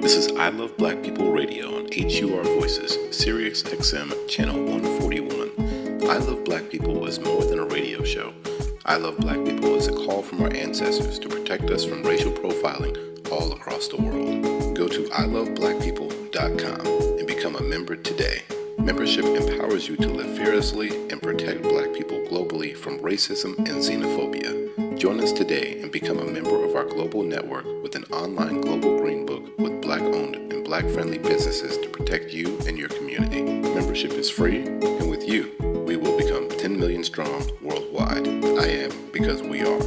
This is I Love Black People Radio on HUR Voices, Sirius XM Channel 141. I Love Black People is more than a radio show. I Love Black People is a call from our ancestors to protect us from racial profiling all across the world. Go to iloveblackpeople.com and become a member today. Membership empowers you to live fearlessly and protect Black people globally from racism and xenophobia. Join us today and become a member of our global network with an online global green book with Black-owned and Black-friendly businesses to protect you and your community. Membership is free, and with you, we will become 10 million strong worldwide. I am because we are.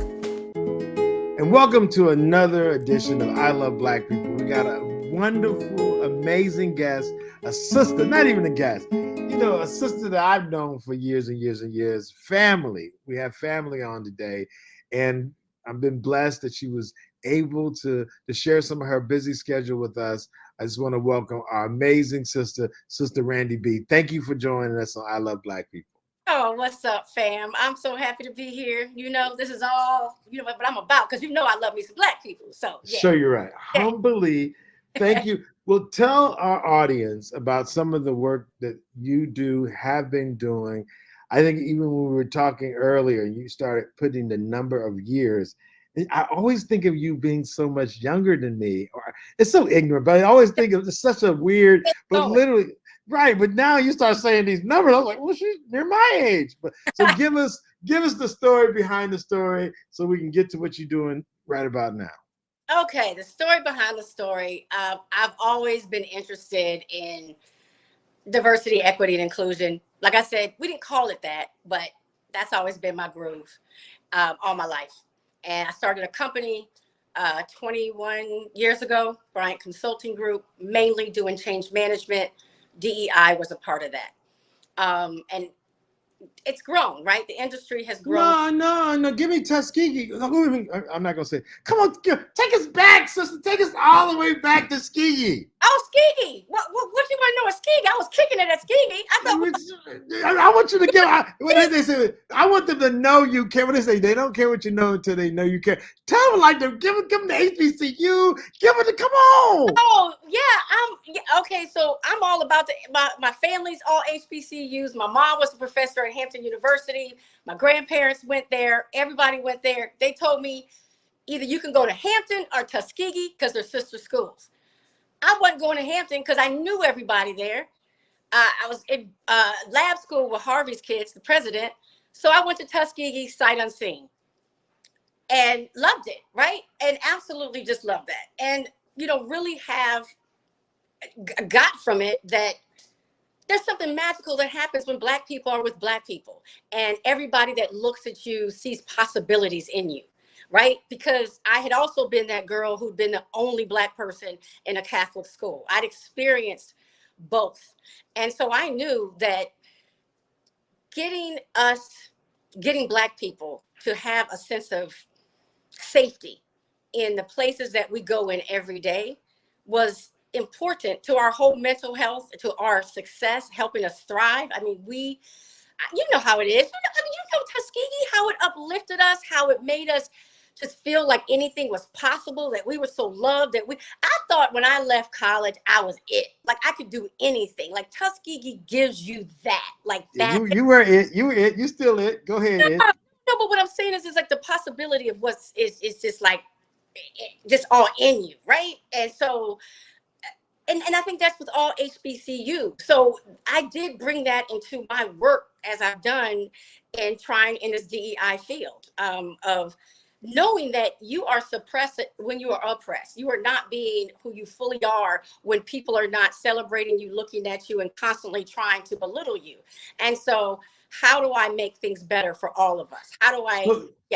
And welcome to another edition of I Love Black People. We got a wonderful, amazing guest, a sister, not even a guest, a sister that I've known for years and years and years. Family. We have family on today. And I've been blessed that she was able to share some of her busy schedule with us. I just want to welcome our amazing sister, Sister RANDI B. Thank you for joining us on I Love Black People. Oh, what's up, fam? I'm so happy to be here. This is all, what I'm about, because I love me some Black people. So, yeah. Sure, you're right. Humbly, thank you. Well, tell our audience about some of the work that you do, have been doing. I think even when we were talking earlier, you started putting the number of years. I always think of you being so much younger than me. Or it's so ignorant, but I always think of it's such a weird, but literally, right. But now you start saying these numbers. I was like, well, you're my age. But so give us the story behind the story so we can get to what you're doing right about now. Okay, the story behind the story. I've always been interested in diversity, equity, and inclusion. Like I said, we didn't call it that, but that's always been my groove all my life. And I started a company 21 years ago, BRYANT Consulting Group, mainly doing change management. DEI was a part of that. And it's grown, right? The industry has grown. No. Give me Tuskegee. I'm not going to say it. Come on, take us back, sister. Take us all the way back to Tuskegee. Oh, Tuskegee. What do you want to know at Tuskegee? I was kicking it at Tuskegee. I want you to give. What did they say? I want them to know you care. What they say? They don't care what you know until they know you care. Tell them give them the HBCU. Give them come on. Oh yeah, okay. So I'm all about my family's all HBCUs. My mom was a professor at Hampton University. My grandparents went there. Everybody went there. They told me either you can go to Hampton or Tuskegee because they're sister schools. I wasn't going to Hampton because I knew everybody there. I was in lab school with Harvey's kids, the president. So I went to Tuskegee sight unseen and loved it, right? And absolutely just loved that. And, really have got from it that there's something magical that happens when Black people are with Black people. And everybody that looks at you sees possibilities in you. Right? Because I had also been that girl who'd been the only Black person in a Catholic school. I'd experienced both. And so I knew that getting Black people to have a sense of safety in the places that we go in every day was important to our whole mental health, to our success, helping us thrive. I mean, you know how it is. Tuskegee, how it uplifted us, how it made us just feel like anything was possible, that we were so loved I thought when I left college, I was it. Like I could do anything. Like Tuskegee gives you that, like that. You were it. You were it. You still it. Go ahead. No, but what I'm saying is like the possibility of what's is just like, just all in you. Right. And so, and I think that's with all HBCU. So I did bring that into my work as I've done in trying in this DEI field of knowing that you are suppressed when you are oppressed. You are not being who you fully are when people are not celebrating you, looking at you, and constantly trying to belittle you. And so how do I make things better for all of us? How do I?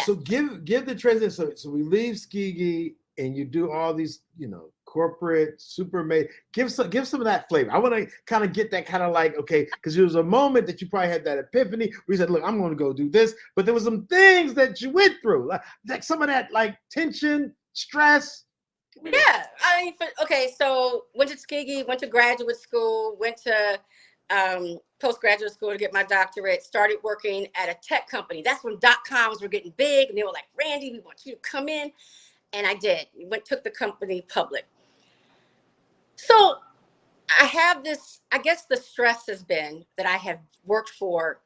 So give the transition. So we leave Tuskegee and you do all these, corporate super made. Give some of that flavor. I want to kind of get that kind of like, okay, because there was a moment that you probably had that epiphany where you said, look, I'm going to go do this, but there was some things that you went through, like some of that like tension, stress. Yeah, so went to Tuskegee, went to graduate school, went to postgraduate school to get my doctorate, started working at a tech company. That's when .coms were getting big, and they were like, RANDI, we want you to come in. And I did. Took the company public. So I have this, I guess the stress has been that I have worked for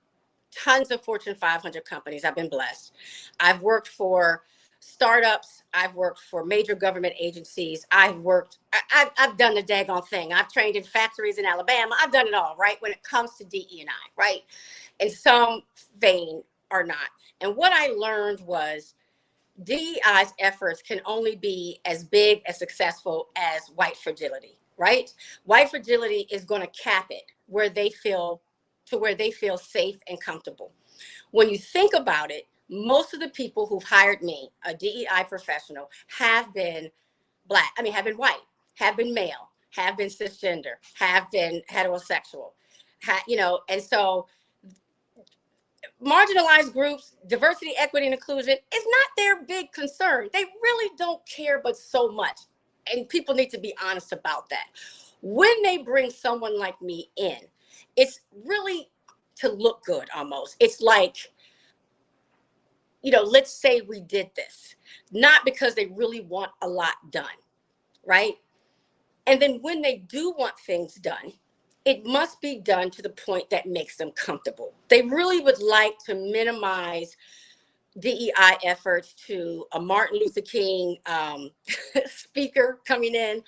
tons of Fortune 500 companies. I've been blessed. I've worked for startups. I've worked for major government agencies. I've done the daggone thing. I've trained in factories in Alabama. I've done it all, right? When it comes to DE&I, right? In some vein or not. And what I learned was DEI's efforts can only be as big, as successful as white fragility, right? White fragility is going to cap it where they feel safe and comfortable. When you think about it, most of the people who've hired me, a DEI professional, have been Black, have been white, have been male, have been cisgender, have been heterosexual, and so marginalized groups, diversity, equity, and inclusion is not their big concern. They really don't care, but so much. And people need to be honest about that. When they bring someone like me in, it's really to look good almost. It's like, let's say we did this, not because they really want a lot done, right? And then when they do want things done, it must be done to the point that makes them comfortable. They really would like to minimize DEI efforts to a Martin Luther King speaker coming in,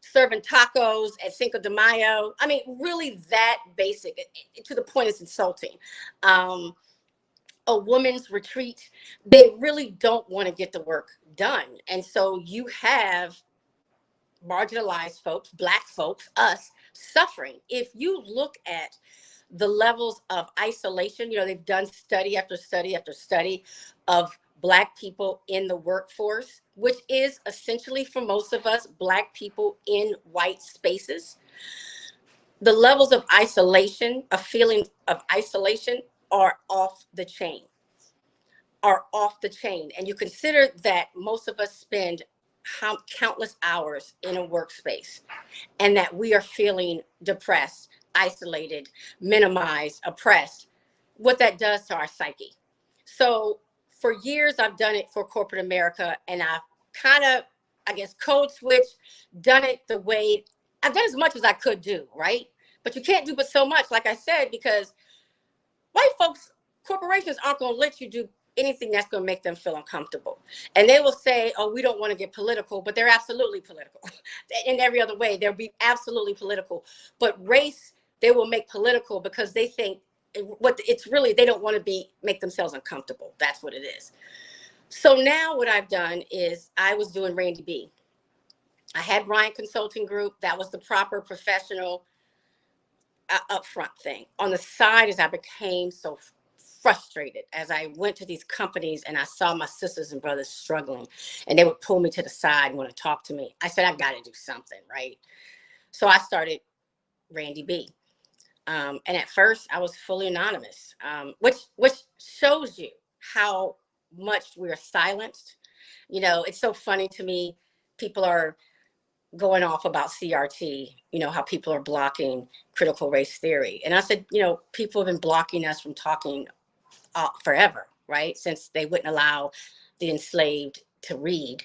serving tacos at Cinco de Mayo. Really that basic, to the point it's insulting. A woman's retreat. They really don't want to get the work done. And so you have marginalized folks, Black folks, us, suffering. If you look at the levels of isolation, they've done study after study after study of Black people in the workforce, which is essentially, for most of us, Black people in white spaces. The levels of isolation, a feeling of isolation, are off the chain. And you consider that most of us spend countless hours in a workspace, and that we are feeling depressed, isolated, minimized, oppressed, what that does to our psyche. So for years, I've done it for corporate America, and I've kind of, code switch, done it the way, I've done as much as I could do, right? But you can't do but so much, like I said, because white folks, corporations aren't going to let you do anything that's going to make them feel uncomfortable. And they will say, oh, we don't want to get political, but they're absolutely political. In every other way, they'll be absolutely political. But race, they will make political because they think they don't want to make themselves uncomfortable. That's what it is. So now what I've done is I was doing RANDI B. I had BRYANT Consulting Group. That was the proper professional upfront thing. On the side, as I became so frustrated, as I went to these companies and I saw my sisters and brothers struggling, and they would pull me to the side and want to talk to me, I said, I got to do something, right? So I started RANDI B. And at first I was fully anonymous, which shows you how much we're silenced. It's so funny to me. People are going off about CRT, how people are blocking critical race theory. And I said, people have been blocking us from talking forever, right? Since they wouldn't allow the enslaved to read,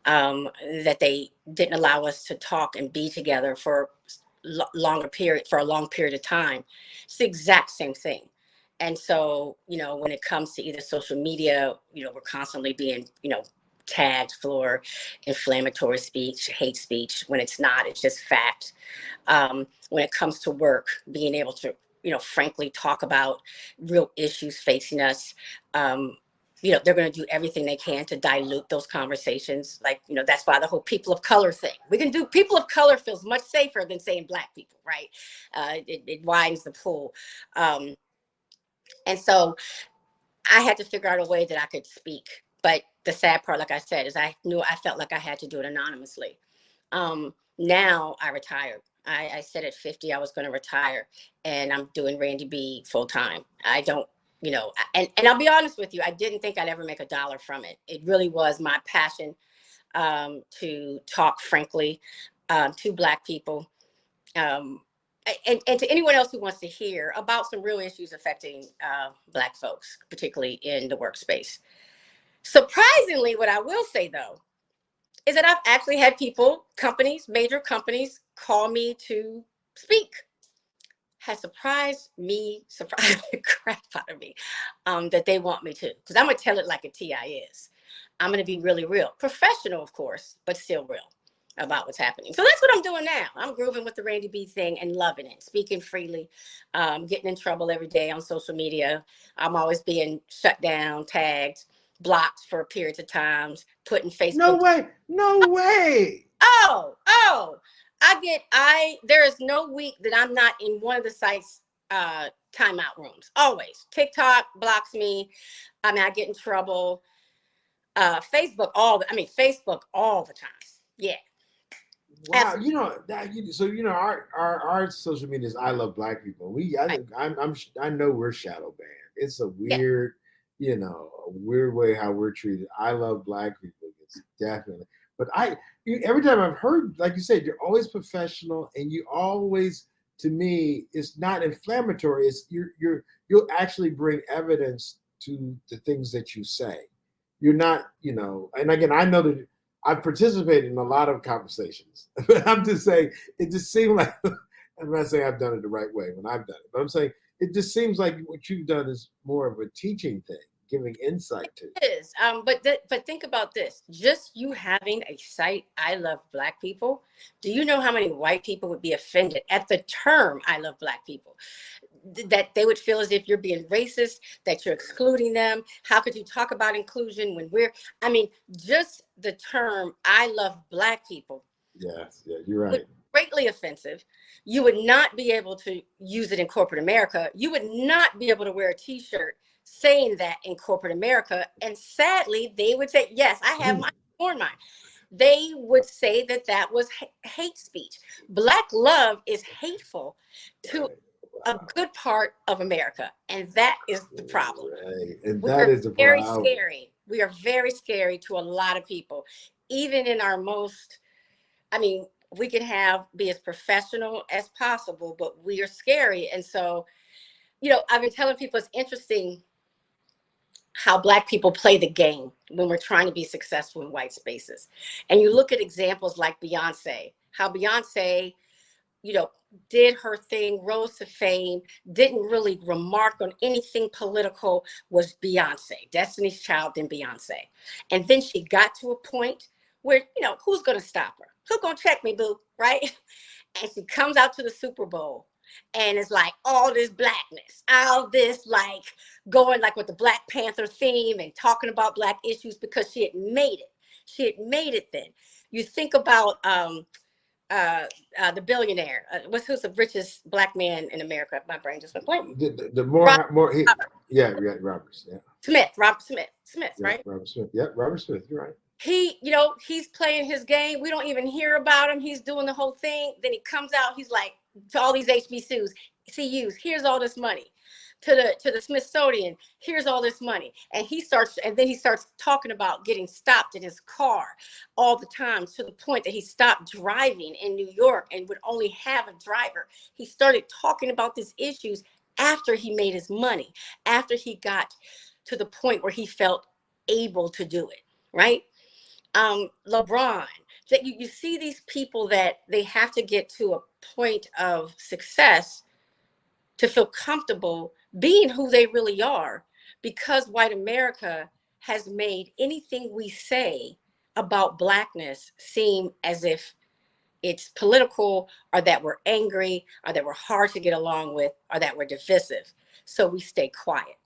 that they didn't allow us to talk and be together for a long period of time. It's the exact same thing. And so, when it comes to either social media, we're constantly being, tagged for inflammatory speech, hate speech, when it's not, it's just fact. When it comes to work, being able to, frankly talk about real issues facing us, they're going to do everything they can to dilute those conversations. Like, that's why the whole people of color thing. We can do people of color feels much safer than saying Black people, right? It widens the pool. And so I had to figure out a way that I could speak. But the sad part, like I said, is I felt like I had to do it anonymously. Now I retired. I said at 50 I was going to retire, and I'm doing RANDI B full time. I don't, and I'll be honest with you, I didn't think I'd ever make $1 from it. It really was my passion to talk frankly to Black people. And to anyone else who wants to hear about some real issues affecting Black folks, particularly in the workspace. Surprisingly, what I will say though, is that I've actually had companies, major companies, call me to speak. Has surprised the crap out of me, that they want me to, because I'm gonna tell it like a TI is. I'm gonna be really real, professional, of course, but still real about what's happening. So that's what I'm doing now. I'm grooving with the Randy B thing and loving it, speaking freely, getting in trouble every day on social media. I'm always being shut down, tagged, blocked for periods of times, put in Facebook. No way. Oh, there is no week that I'm not in one of the sites timeout rooms. Always. TikTok blocks me. I mean, I get in trouble. Facebook all the time. Yeah. Wow, our social media is I love Black people. I know we're shadow banned. It's a weird, a weird way how we're treated. I love Black people. It's definitely. But every time I've heard, like you said, you're always professional, and you always, to me, it's not inflammatory. It's you'll actually bring evidence to the things that you say. You're not, and again, I know that I've participated in a lot of conversations, but I'm just saying, it just seemed like, I'm not saying I've done it the right way when I've done it, but I'm saying it just seems like what you've done is more of a teaching thing, giving insight to. It is, but think about this. Just you having a site, I love Black people. Do you know how many white people would be offended at the term I love Black people? That they would feel as if you're being racist, that you're excluding them. How could you talk about inclusion when just the term I love Black people. Yes, yeah, you're right. Greatly offensive. You would not be able to use it in corporate America. You would not be able to wear a t-shirt saying that in corporate America. And sadly, they would say, yes, I have mine. They would say that was hate speech. Black love is hateful to a good part of America, and that is the problem. Right. And that is the problem. Very scary. We are very scary to a lot of people, even in our most. We can be as professional as possible, but we are scary, and so, I've been telling people it's interesting how Black people play the game when we're trying to be successful in white spaces, and you look at examples like Beyonce, how Beyonce, did her thing, rose to fame, didn't really remark on anything political, was Beyonce, Destiny's Child, then Beyonce. And then she got to a point where, who's going to stop her? Who's going to check me, boo, right? And she comes out to the Super Bowl and it's like all this Blackness, all this like going like with the Black Panther theme and talking about Black issues because she had made it. She had made it then. You think about, the billionaire. Who's the richest Black man in America? My brain just went blank. Roberts. Yeah. Robert Smith, right? Robert Smith. Yeah, Robert Smith. You're right. He's playing his game. We don't even hear about him. He's doing the whole thing. Then he comes out. He's like to all these HBCUs, here's all this money. To the Smithsonian, here's all this money. And then he starts talking about getting stopped in his car all the time, to the point that he stopped driving in New York and would only have a driver. He started talking about these issues after he made his money, after he got to the point where he felt able to do it, right? LeBron, that you see these people that they have to get to a point of success to feel comfortable being who they really are, because white America has made anything we say about Blackness seem as if it's political, or that we're angry, or that we're hard to get along with, or that we're divisive. So we stay quiet.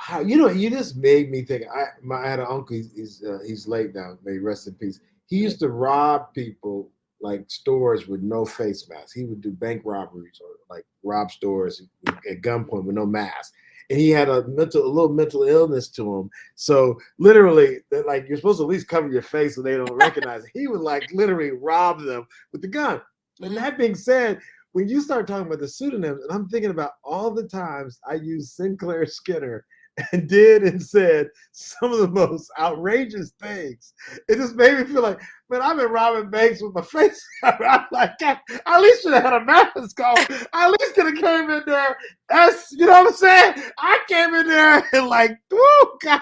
Wow, you just made me think. I had an uncle. He's late now. May he rest in peace. He used to rob people, like stores with no face masks. He would do bank robberies or like rob stores at gunpoint with no mask. And he had a little mental illness to him. So literally, like, you're supposed to at least cover your face so they don't recognize it. He would like literally rob them with the gun. And that being said, when you start talking about the pseudonyms, and I'm thinking about all the times I use Sinclair Skinner and did and said some of the most outrageous things. It just made me feel like, man, I've been robbing banks with my face. I'm like, I at least should have had a mask on. I at least could have came in there. That's, you know what I'm saying? I came in there and like, oh God.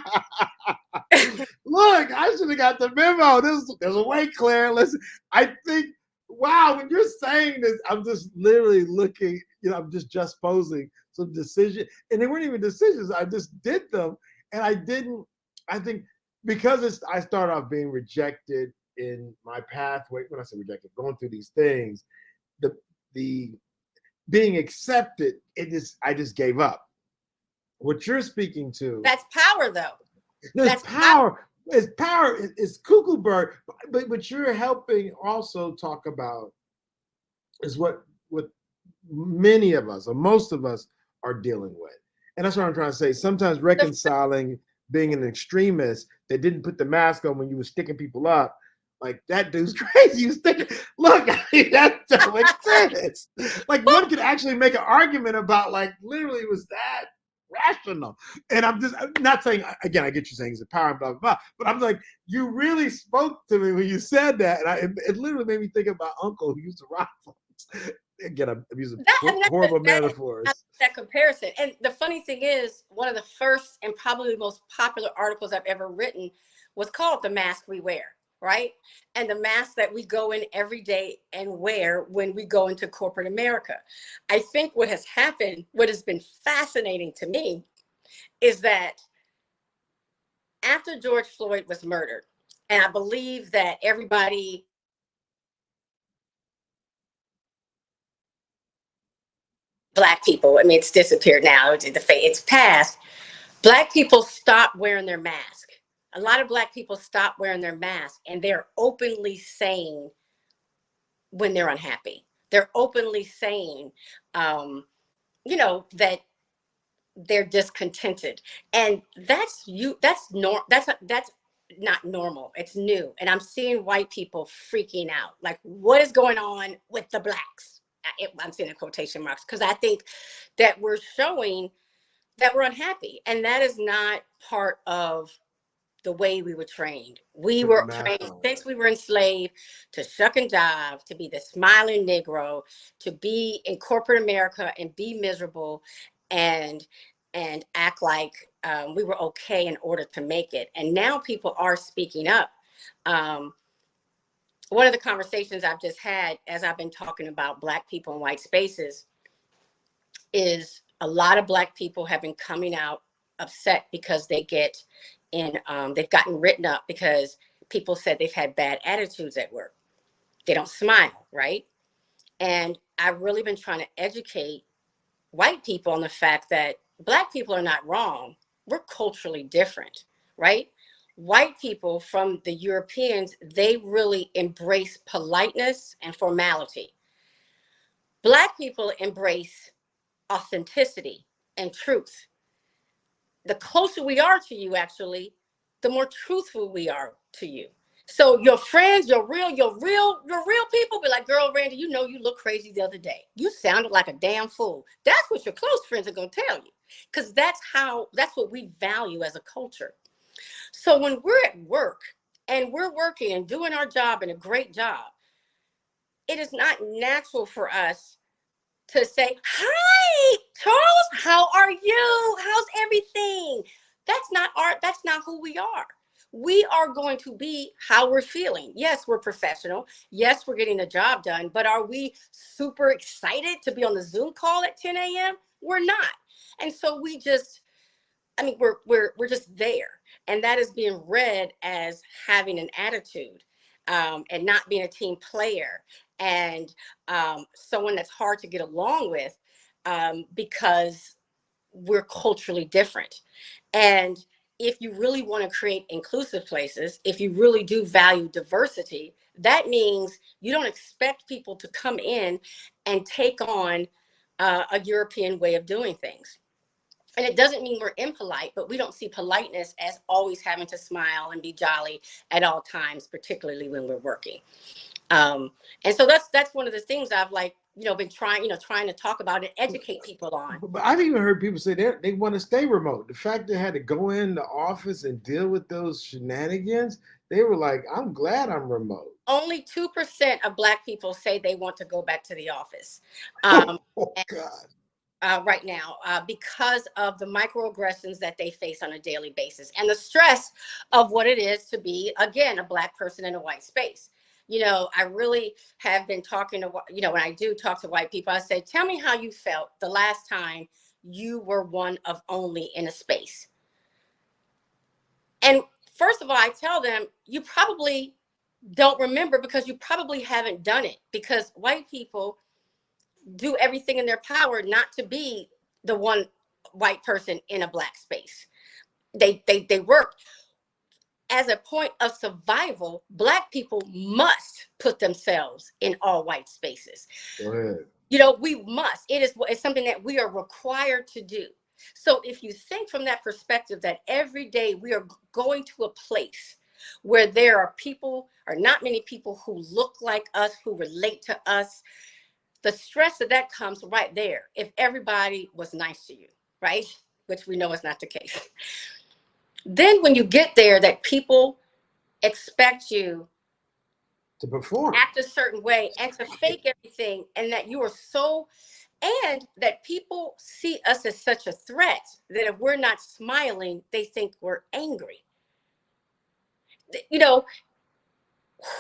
Look, I should have got the memo. There's a way, Claire. Listen, I think, wow, when you're saying this, I'm just literally looking, I'm just posing some decisions. And they weren't even decisions. I just did them. And I think because I started off being rejected in my pathway, when I say rejected, going through these things, the being accepted, I just gave up. What you're speaking to. That's power, though. There's power. It's power. It's cuckoo bird. But you're helping also talk about is what many of us or most of us are dealing with. And that's what I'm trying to say. Sometimes reconciling being an extremist that didn't put the mask on when you were sticking people up, like that dude's crazy. You sticking. Look, that doesn't make sense. Like one could actually make an argument about like literally was that rational. And I'm not saying, again, I get you saying it's a power and blah, blah, blah, but I'm like, you really spoke to me when you said that. And it literally made me think about Uncle who used to rob folks. Again, I'm using horrible metaphors. That comparison. And the funny thing is, one of the first and probably the most popular articles I've ever written was called The Mask We Wear, right? And the mask that we go in every day and wear when we go into corporate America. I think what has happened, what has been fascinating to me, is that after George Floyd was murdered, and I believe that everybody Black people, I mean, it's disappeared now, it's past. Black people stopped wearing their mask. A lot of Black people stopped wearing their mask, and they're openly saying when they're unhappy. They're openly saying, that they're discontented, and that's not normal. It's new, and I'm seeing white people freaking out. Like, what is going on with the Blacks? I'm saying in quotation marks because I think that we're showing that we're unhappy, and that is not part of the way we were trained. We were trained since we were enslaved to shuck and jive, to be the smiling Negro, to be in corporate America and be miserable and act like we were okay in order to make it. And now people are speaking up. One of the conversations I've just had as I've been talking about Black people in white spaces is a lot of Black people have been coming out upset because they've gotten written up because people said they've had bad attitudes at work. They don't smile, right? And I've really been trying to educate white people on the fact that Black people are not wrong. We're culturally different, right? White people from the Europeans, they really embrace politeness and formality. Black people embrace authenticity and truth. The closer we are to you, actually, the more truthful we are to you. So your friends, your real people be like, girl, Randy, you look crazy the other day. You sounded like a damn fool. That's what your close friends are going to tell you. Because that's what we value as a culture. So when we're at work and we're working and doing our job and a great job, it is not natural for us to say, hi, Charles, how are you? How's everything? That's not who we are. We are going to be how we're feeling. Yes, we're professional. Yes, we're getting the job done. But are we super excited to be on the Zoom call at 10 a.m.? We're not. And so we're just there. And that is being read as having an attitude and not being a team player and someone that's hard to get along with because we're culturally different. And if you really want to create inclusive places, if you really do value diversity, that means you don't expect people to come in and take on a European way of doing things. And it doesn't mean we're impolite, but we don't see politeness as always having to smile and be jolly at all times, particularly when we're working. And so that's one of the things I've been trying to talk about and educate people on. But I've even heard people say they want to stay remote. The fact they had to go in the office and deal with those shenanigans, they were like, I'm glad I'm remote. Only 2% of Black people say they want to go back to the office. Oh, God. Right now, because of the microaggressions that they face on a daily basis and the stress of what it is to be, again, a Black person in a white space. I really have been talking to, when I do talk to white people, I say, tell me how you felt the last time you were one of only in a space. And first of all, I tell them, you probably don't remember because you probably haven't done it, because white people do everything in their power not to be the one white person in a Black space. They work as a point of survival. Black people must put themselves in all white spaces. Go ahead. We must. It's something that we are required to do. So if you think from that perspective, that every day we are going to a place where there are not many people who look like us, who relate to us, the stress that comes right there if everybody was nice to you, right? Which we know is not the case. Then when you get there, that people expect you to perform, act a certain way, and to fake everything, and that you are and that people see us as such a threat that if we're not smiling, they think we're angry.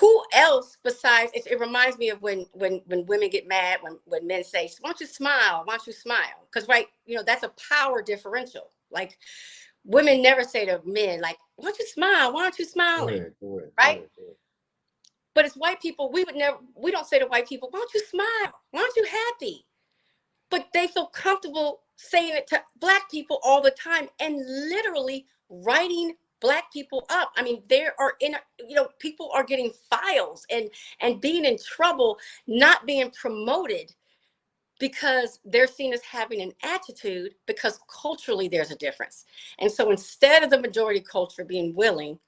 Who else besides, it reminds me of when women get mad, when men say, why don't you smile? Why don't you smile? Because, right, that's a power differential. Like, women never say to men, like, why don't you smile? Why aren't you smiling? Go ahead, right? But it's white people, we don't say to white people, why don't you smile? Why aren't you happy? But they feel comfortable saying it to Black people all the time and literally writing Black people up. I mean, people are getting files and being in trouble, not being promoted because they're seen as having an attitude, because culturally there's a difference. And so instead of the majority culture being willing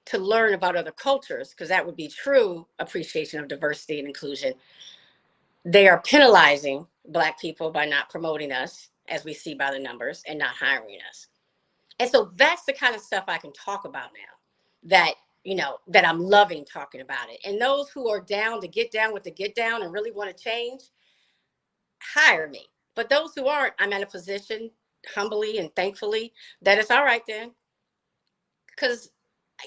to learn about other cultures, because that would be true appreciation of diversity and inclusion, they are penalizing Black people by not promoting us, as we see by the numbers, and not hiring us. And so that's the kind of stuff I can talk about now, that I'm loving talking about it. And those who are down to get down with the get down and really want to change, hire me. But those who aren't, I'm in a position, humbly and thankfully, that it's all right then. Because,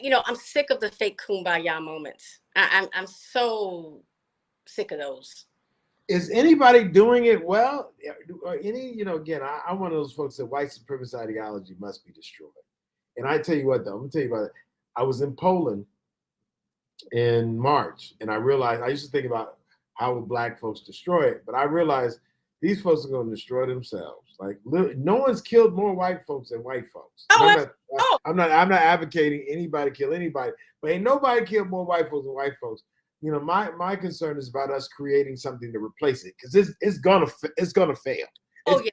I'm sick of the fake kumbaya moments. I'm so sick of those. Is anybody doing it well? Or again, I'm one of those folks that white supremacist ideology must be destroyed. And I tell you what, though, I'm going to tell you about it. I was in Poland in March, and I realized, I used to think about how would Black folks destroy it, but I realized these folks are going to destroy themselves. Like, no one's killed more white folks than white folks. I'm not advocating anybody kill anybody, but ain't nobody killed more white folks than white folks. My concern is about us creating something to replace it, because it's gonna fail.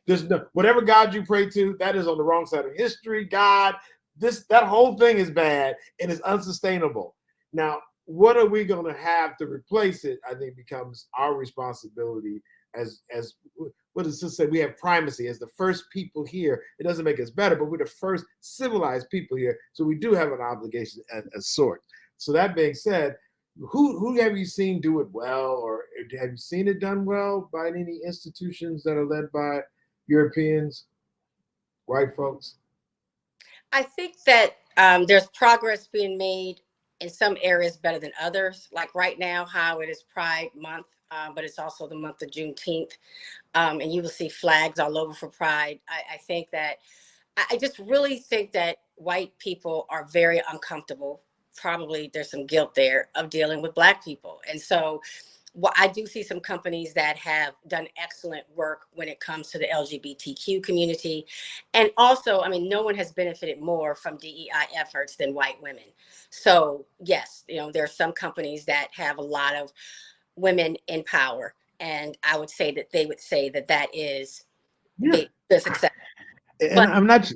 There's whatever God you pray to, that is on the wrong side of history. God, that whole thing is bad and it's unsustainable. Now, what are we going to have to replace it? I think becomes our responsibility as what does this say? We have primacy as the first people here. It doesn't make us better, but we're the first civilized people here, so we do have an obligation as sort. So that being said, who have you seen do it well, or have you seen it done well by any institutions that are led by Europeans, white folks? I think that there's progress being made in some areas better than others. Like right now, how it is Pride Month, but it's also the month of Juneteenth. And you will see flags all over for Pride. I just really think that white people are very uncomfortable. Probably there's some guilt there of dealing with Black people. And so I do see some companies that have done excellent work when it comes to the LGBTQ community. And also, I mean, no one has benefited more from DEI efforts than white women. So yes, there are some companies that have a lot of women in power. And I would say that they would say that is the success. And I'm not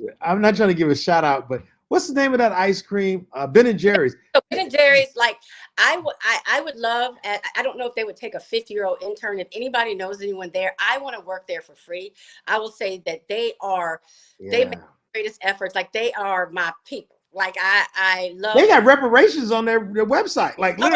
trying to give a shout out, but what's the name of that ice cream? Ben and Jerry's. So Ben and Jerry's, like, I would love, I don't know if they would take a 50-year-old intern. If anybody knows anyone there, I want to work there for free. I will say that they make the greatest efforts. Like, they are my people. Like, I love. They got reparations on their website. Like, look,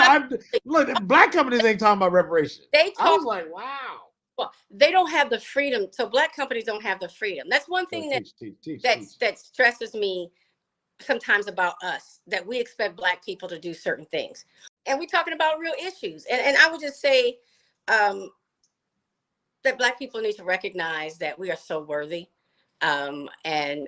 Black companies ain't talking about reparations. I was like, wow. Well, they don't have the freedom. So Black companies don't have the freedom. That's one thing that stresses me sometimes about us, that we expect Black people to do certain things. And we're talking about real issues. And I would just say that Black people need to recognize that we are so worthy, and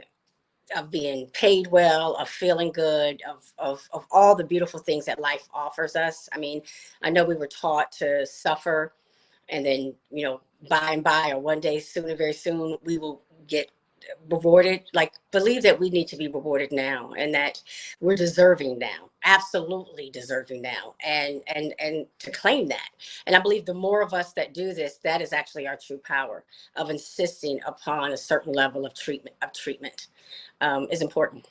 of being paid well, of feeling good, of all the beautiful things that life offers us. I mean, I know we were taught to suffer, and then, by and by, or one day soon, or very soon, we will get rewarded. Like, believe that we need to be rewarded now, and that we're deserving now, absolutely deserving now, and to claim that. And I believe the more of us that do this, that is actually our true power of insisting upon a certain level of treatment is important.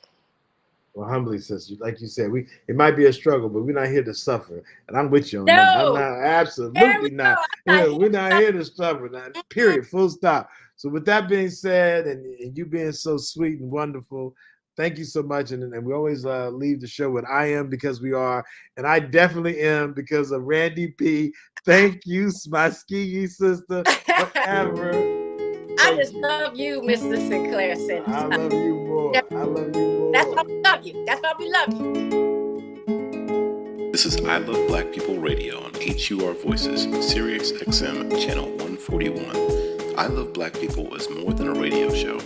Well, humbly, sister, like you said, it might be a struggle, but we're not here to suffer. And I'm with you on No, that. I'm not, absolutely not. We're not here to suffer. Period. Full stop. So with that being said, and you being so sweet and wonderful, thank you so much. And we always leave the show with I am because we are. And I definitely am because of Randy P. Thank you, my ski sister, forever. I just love you, Mr. Sinclair. I love you more. I love you more. That's why we love you. That's why we love you. This is I Love Black People Radio on HUR Voices, Sirius XM, Channel 141. I Love Black People is more than a radio show.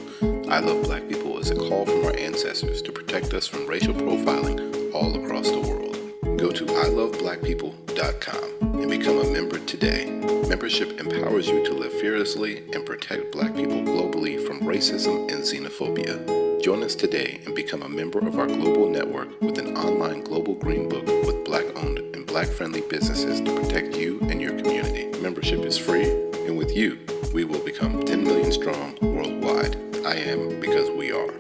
I Love Black People is a call from our ancestors to protect us from racial profiling all across the world. Go to iloveblackpeople.com and become a member today. Membership empowers you to live fearlessly and protect Black people globally from racism and xenophobia. Join us today and become a member of our global network with an online global green book with Black-owned and Black-friendly businesses to protect you and your community. Membership is free, and with you, we will become 10 million strong worldwide. I am because we are.